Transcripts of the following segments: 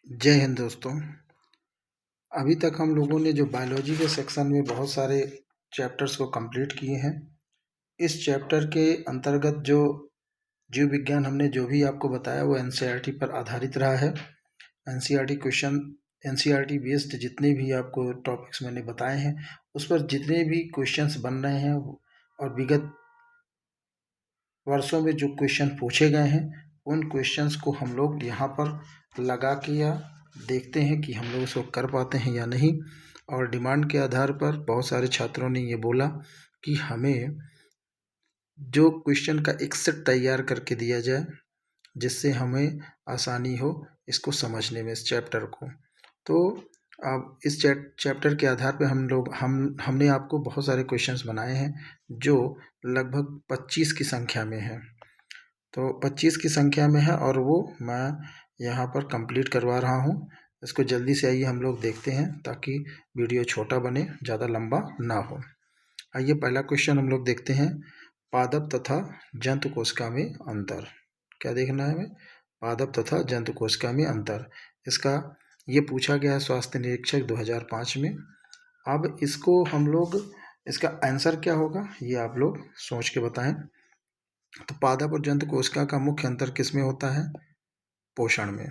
जय हिंद दोस्तों। अभी तक हम लोगों ने जो बायोलॉजी के सेक्शन में बहुत सारे चैप्टर्स को कंप्लीट किए हैं। इस चैप्टर के अंतर्गत जो जीव विज्ञान हमने जो भी आपको बताया वो एनसीईआरटी पर आधारित रहा है। एनसीईआरटी बेस्ड जितने भी आपको टॉपिक्स मैंने बताए हैं उस पर जितने भी क्वेश्चंस बन रहे हैं और विगत वर्षों में जो क्वेश्चन पूछे गए हैं उन क्वेश्चंस को हम लोग यहाँ पर लगा के या देखते हैं कि हम लोग उसको कर पाते हैं या नहीं। और डिमांड के आधार पर बहुत सारे छात्रों ने ये बोला कि हमें जो क्वेश्चन का एक सेट तैयार करके दिया जाए जिससे हमें आसानी हो इसको समझने में, इस चैप्टर को। तो अब इस चैप्टर के आधार पर हमने आपको बहुत सारे क्वेश्चंस बनाए हैं जो लगभग 25 की संख्या में है। तो 25 की संख्या में है और वो मैं यहाँ पर कंप्लीट करवा रहा हूँ। इसको जल्दी से आइए हम लोग देखते हैं ताकि वीडियो छोटा बने, ज़्यादा लंबा ना हो। आइए पहला क्वेश्चन हम लोग देखते हैं, पादप तथा जंतु कोशिका में अंतर। क्या देखना है हमें? पादप तथा जंतु कोशिका में अंतर। इसका ये पूछा गया है स्वास्थ्य निरीक्षक 2005 में। अब इसको हम लोग, इसका आंसर क्या होगा ये आप लोग सोच के बताएं। तो पादप और जंतु कोशिका का मुख्य अंतर किसमें होता है? पोषण में।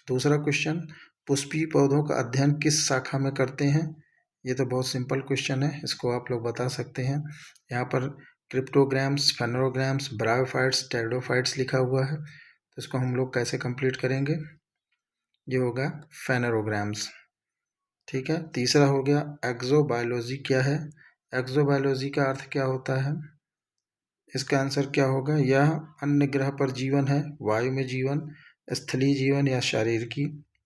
दूसरा क्वेश्चन, पुष्पीय पौधों का अध्ययन किस शाखा में करते हैं? ये तो बहुत सिंपल क्वेश्चन है, इसको आप लोग बता सकते हैं। यहाँ पर क्रिप्टोग्राम्स, फेनोग्राम्स, ब्रायोफाइट्स, टेरिडोफाइट्स लिखा हुआ है, तो इसको हम लोग कैसे कंप्लीट करेंगे? ये होगा फेनोग्राम्स। ठीक है। तीसरा हो गया, एक्सोबायोलॉजी क्या है? एक्सोबायोलॉजी का अर्थ क्या होता है? इसका आंसर क्या होगा? यह अन्य ग्रह पर जीवन है, वायु में जीवन, स्थलीय जीवन या शारीरिकी।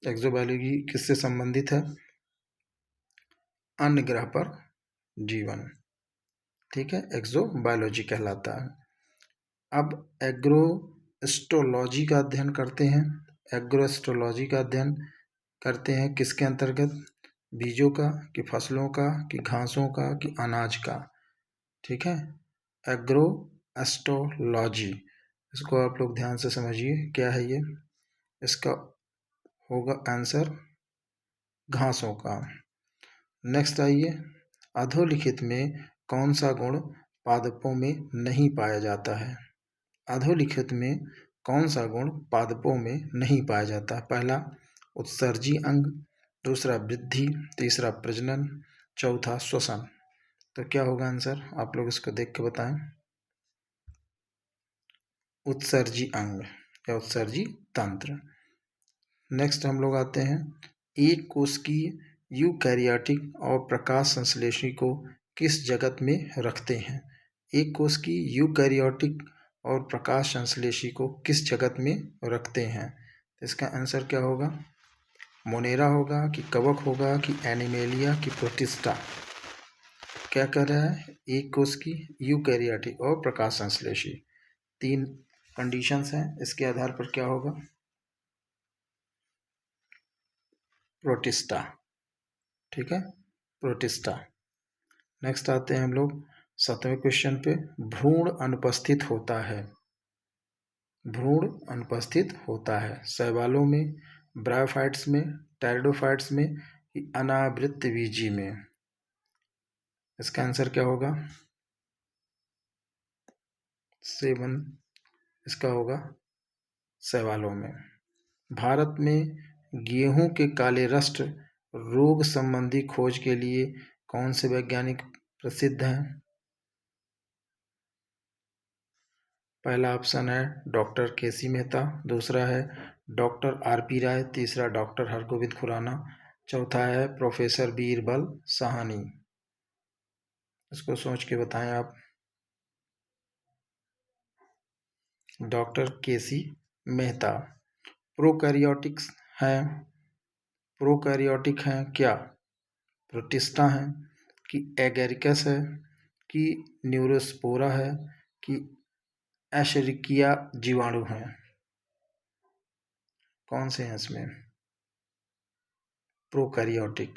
एक्सोबायोलॉजी किससे संबंधित है? अन्य ग्रह पर जीवन। ठीक है, एक्सोबायोलॉजी कहलाता है। अब एग्रोएस्ट्रोलॉजी का अध्ययन करते हैं। एग्रोएस्ट्रोलॉजी का अध्ययन करते हैं किसके अंतर्गत? बीजों का, कि फसलों का, कि घासों का, कि अनाज का। ठीक है, एग्रोएस्ट्रोलॉजी, इसको आप लोग ध्यान से समझिए क्या है ये। इसका होगा आंसर घासों का। नेक्स्ट आइए, अधोलिखित में कौन सा गुण पादपों में नहीं पाया जाता है? अधोलिखित में कौन सा गुण पादपों में नहीं पाया जाता? पहला उत्सर्जी अंग, दूसरा वृद्धि, तीसरा प्रजनन, चौथा श्वसन। तो क्या होगा आंसर? आप लोग इसको देख के बताएं। उत्सर्जी अंग या उत्सर्जी तंत्र। नेक्स्ट हम लोग आते हैं, एक कोशिकीय यूकैरियोटिक और प्रकाश संश्लेषी को किस जगत में रखते हैं? एक कोशिकीय यूकैरियोटिक और प्रकाश संश्लेषी को किस जगत में रखते हैं? इसका आंसर क्या होगा? मोनेरा होगा, कि कवक होगा, कि एनिमेलिया, कि प्रोटिस्टा। क्या कह रहा है? एक कोशिकीय यूकैरियोटिक और प्रकाश संश्लेषी, तीन कंडीशंस हैं, इसके आधार पर क्या होगा? प्रोटिस्टा। ठीक है, प्रोटिस्टा। नेक्स्ट आते हैं हम लोग 7वें क्वेश्चन पे, भ्रूण अनुपस्थित होता है। भ्रूण अनुपस्थित होता है शैवालों में, ब्रायोफाइट्स में, टेरिडोफाइट्स में, अनावृतबीजी में। इसका आंसर क्या होगा? 7, इसका होगा शैवालों में। भारत में गेहूं के काले रस्ट रोग संबंधी खोज के लिए कौन से वैज्ञानिक प्रसिद्ध हैं? पहला ऑप्शन है डॉक्टर केसी मेहता, दूसरा है डॉक्टर आरपी राय, तीसरा डॉक्टर हरगोविंद खुराना, चौथा है प्रोफेसर बीरबल साहनी। इसको सोच के बताएं आप। डॉक्टर केसी मेहता। प्रोकैरियोटिक्स हैं, प्रोकैरियोटिक हैं क्या? प्रोटिस्टा हैं, कि एगेरिकस है, कि न्यूरोस्पोरा है, कि एशेरिकिया जीवाणु हैं? कौन से हैं इसमें? प्रोकैरियोटिक।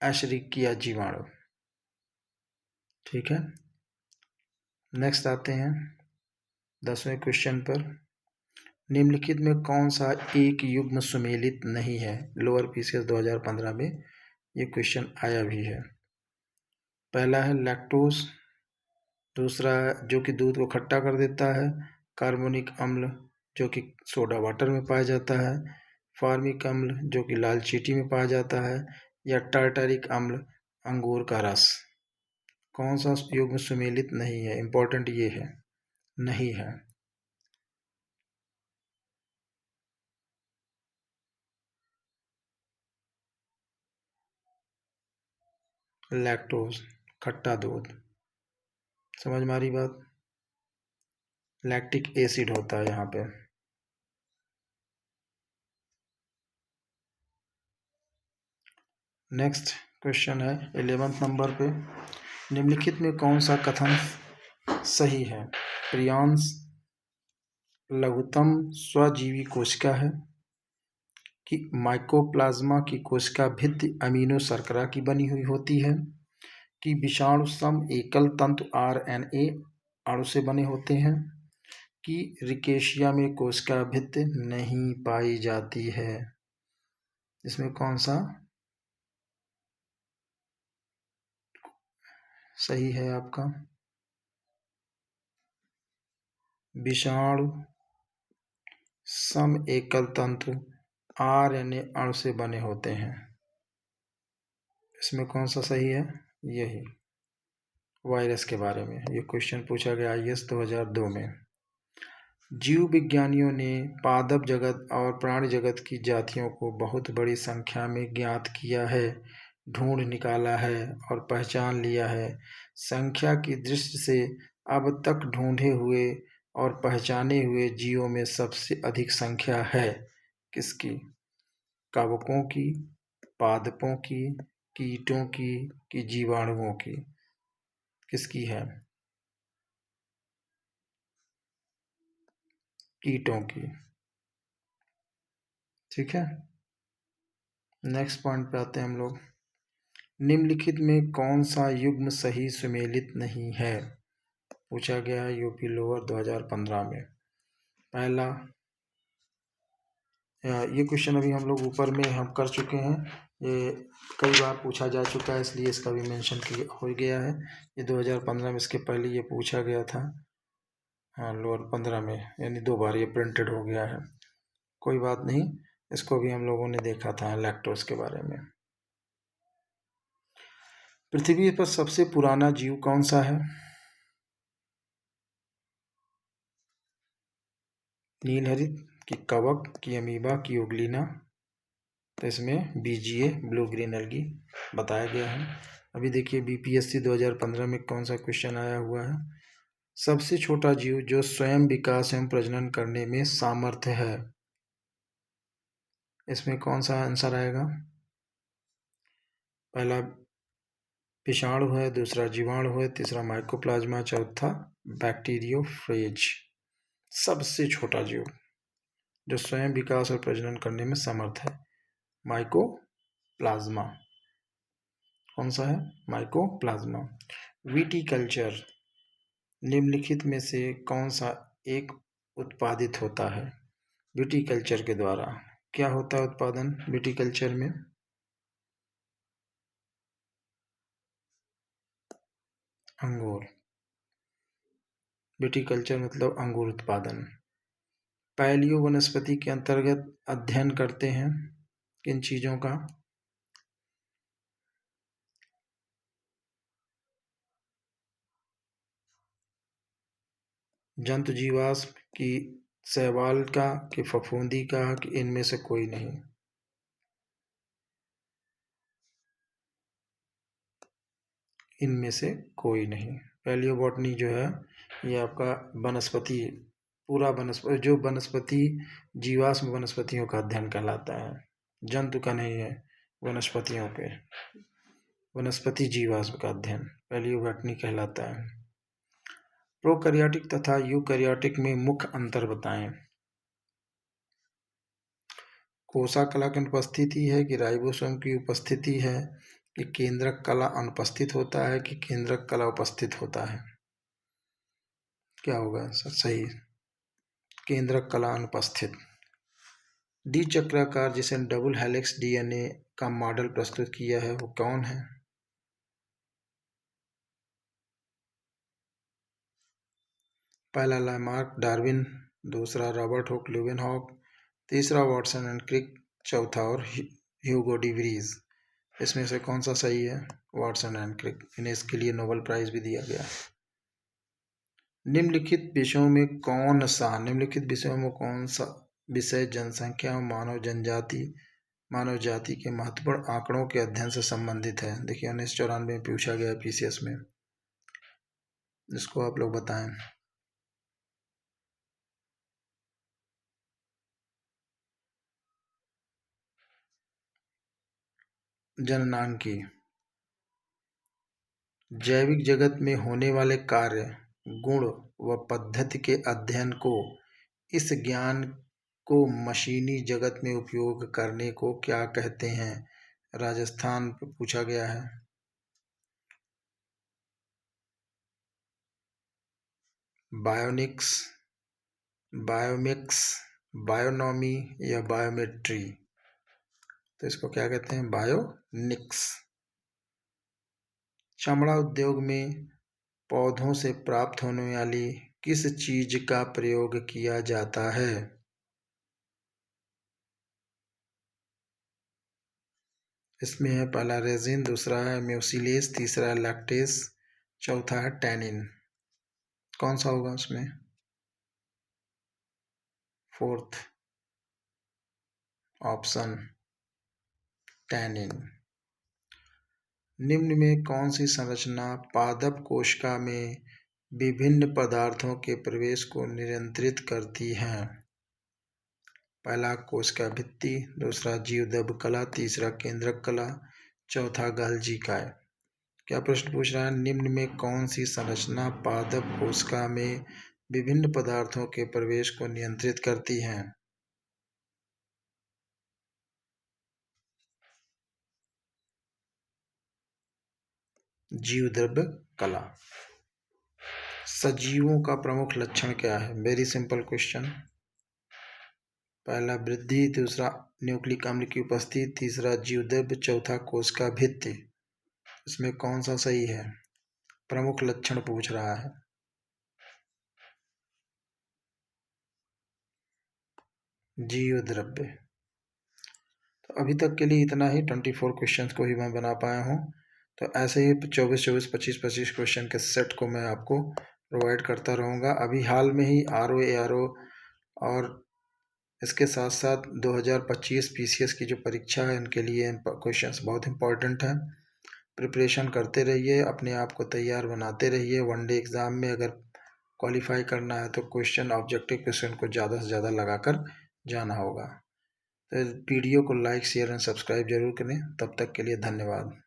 एशेरिकिया जीवाणु। ठीक है। नेक्स्ट आते हैं, 10वें क्वेश्चन पर, निम्नलिखित में कौन सा एक युग्म सुमेलित नहीं है? लोअर पीसीएस 2015 में ये क्वेश्चन आया भी है। पहला है लैक्टोज, दूसरा जो कि दूध को खट्टा कर देता है, कार्बोनिक अम्ल जो कि सोडा वाटर में पाया जाता है, फार्मिक अम्ल जो कि लाल चींटी में पाया जाता है, या टार्टारिक अम्ल अंगूर का रस। कौन सा युग्म सुमेलित नहीं है? इंपॉर्टेंट ये है, नहीं है। लैक्टोज, खट्टा दूध। समझ में आ रही बात? लैक्टिक एसिड होता है यहाँ पे। नेक्स्ट क्वेश्चन है 11th नंबर पे, निम्नलिखित में कौन सा कथन सही है? प्रियांश लघुत्तम स्वजीवी कोशिका है, कि माइकोप्लाज्मा की कोशिका भित्ति अमीनो शर्करा की बनी हुई होती है, कि विषाणु सम एकल तंतु आरएनए अणु से बने होते हैं, कि रिकेशिया में कोशिका भित्ति नहीं पाई जाती है। इसमें कौन सा सही है आपका? विषाणु सम एकल तंतु आरएनए अणु से बने होते हैं। इसमें कौन सा सही है? यही वायरस के बारे में ये क्वेश्चन पूछा गया IAS 2002 में। जीव विज्ञानियों ने पादप जगत और प्राणी जगत की जातियों को बहुत बड़ी संख्या में ज्ञात किया है, ढूंढ निकाला है और पहचान लिया है। संख्या की दृष्टि से अब तक ढूंढे हुए और पहचाने हुए जीवों में सबसे अधिक संख्या है किसकी? कवकों की, पादपों की, कीटों की, कि जीवाणुओं की? किसकी है? कीटों की। ठीक है, नेक्स्ट पॉइंट पे आते हैं हम लोग। निम्नलिखित में कौन सा युग्म सही सुमेलित नहीं है? पूछा गया है यूपी लोअर 2015 में। पहला, ये क्वेश्चन अभी हम लोग ऊपर में हम कर चुके हैं, ये कई बार पूछा जा चुका है, इसलिए इसका भी मेंशन हो गया है। ये 2015 में, इसके पहले ये पूछा गया था, हाँ लोअर 15 में, यानी 2 बार ये प्रिंटेड हो गया है। कोई बात नहीं, इसको भी हम लोगों ने देखा था लैक्टोज के बारे में। पृथ्वी पर सबसे पुराना जीव कौन सा है? नीलहरित, की कवक, की अमीबा, की उगलीना? तो इसमें BGA ब्लू ग्रीन एल्गी बताया गया है। अभी देखिए BPSC 2015 में कौन सा क्वेश्चन आया हुआ है। सबसे छोटा जीव जो स्वयं विकास एवं प्रजनन करने में सामर्थ्य है, इसमें कौन सा आंसर आएगा? पहला विषाणु है, दूसरा जीवाणु है, तीसरा माइकोप्लाज्मा, चौथा बैक्टीरियोफेज। सबसे छोटा जीव जो स्वयं विकास और प्रजनन करने में समर्थ है, माइकोप्लाज्मा। कौन सा है? माइकोप्लाज्मा। विटीकल्चर, निम्नलिखित में से कौन सा एक उत्पादित होता है विटीकल्चर के द्वारा? क्या होता है उत्पादन विटीकल्चर में? अंगूर। विटीकल्चर मतलब अंगूर उत्पादन। पैलियो वनस्पति के अंतर्गत अध्ययन करते हैं किन चीजों का? जंतु जीवाश्म, की शैवाल का, कि फफूंदी का, कि इनमें से कोई नहीं? इनमें से कोई नहीं। पैलियोबॉटनी जो है ये आपका वनस्पति, पूरा वनस्पति, जो वनस्पति जीवाश्म वनस्पतियों का अध्ययन कहलाता है, जंतु का नहीं है, वनस्पतियों के, वनस्पति जीवाश्म का अध्ययन पैलियोबॉटनी कहलाता है। प्रोकैरियोटिक तथा यूकैरियोटिक में मुख्य अंतर बताएं। कोशा कला की अनुपस्थिति है, कि राइबोसोम की उपस्थिति है, कि केंद्रक कला अनुपस्थित होता है, कि केंद्रक कला उपस्थित होता है? क्या होगा सही? केंद्रक कला अनुपस्थित। डी चक्राकार जिसे डबल हेलिक्स डीएनए का मॉडल प्रस्तुत किया है वो कौन है? पहला लामार्क डार्विन, दूसरा रॉबर्ट हुक ल्यूवेनहॉक, तीसरा वाटसन एंड क्रिक, चौथा और ह्यूगो डी व्रीज। इसमें से कौन सा सही है? Watson and Crick. इन्हें इसके लिए नोबेल प्राइज भी दिया गया। निम्नलिखित विषयों में कौन सा विषय जनसंख्या और मानव जाति के महत्वपूर्ण आंकड़ों के अध्ययन से संबंधित है? देखिए 1994 में पूछा गया पीसीएस में, इसको आप लोग बताएं। जननांकी। जैविक जगत में होने वाले कार्य, गुण व पद्धति के अध्ययन को, इस ज्ञान को मशीनी जगत में उपयोग करने को क्या कहते हैं? राजस्थान पे पूछा गया है। बायोनिक्स, बायोमिक्स, बायोनॉमी या बायोमेट्री। तो इसको क्या कहते हैं? बायोनिक्स। चमड़ा उद्योग में पौधों से प्राप्त होने वाली किस चीज का प्रयोग किया जाता है? इसमें है पहला रेजिन, दूसरा है म्यूसिलेज, तीसरा है लैक्टेस, चौथा है टैनिन। कौन सा होगा उसमें? Fourth option tannin. निम्न में कौन सी संरचना पादप कोशिका में विभिन्न पदार्थों के प्रवेश को नियंत्रित करती है? पहला कोशिका भित्ति, दूसरा जीवदब कला, तीसरा केंद्रक कला, चौथा गाल्जी काय। क्या प्रश्न पूछ रहा है? निम्न में कौन सी संरचना पादप कोशिका में विभिन्न पदार्थों के प्रवेश को नियंत्रित करती है? जीवद्रव्य कला। सजीवों का प्रमुख लक्षण क्या है? Very simple question. पहला वृद्धि, दूसरा न्यूक्लिक अम्ल की उपस्थिति, तीसरा जीवद्रव्य, चौथा कोशिका भित्ति। इसमें कौन सा सही है? प्रमुख लक्षण पूछ रहा है। जीवद्रव्य। तो अभी तक के लिए इतना ही। 24 क्वेश्चंस को ही मैं बना पाया हूँ। तो ऐसे ही 24, 25 क्वेश्चन के सेट को मैं आपको प्रोवाइड करता रहूँगा। अभी हाल में ही आरओ एआरओ और इसके साथ साथ 2025 पीसीएस की जो परीक्षा है उनके लिए क्वेश्चंस बहुत इंपॉर्टेंट हैं। प्रिपरेशन करते रहिए, अपने आप को तैयार बनाते रहिए। वनडे एग्ज़ाम में अगर क्वालिफाई करना है तो ऑब्जेक्टिव क्वेश्चन को ज़्यादा से ज़्यादा लगाकर जाना होगा। तो वीडियो को लाइक, शेयर एंड सब्सक्राइब जरूर करें। तब तक के लिए धन्यवाद।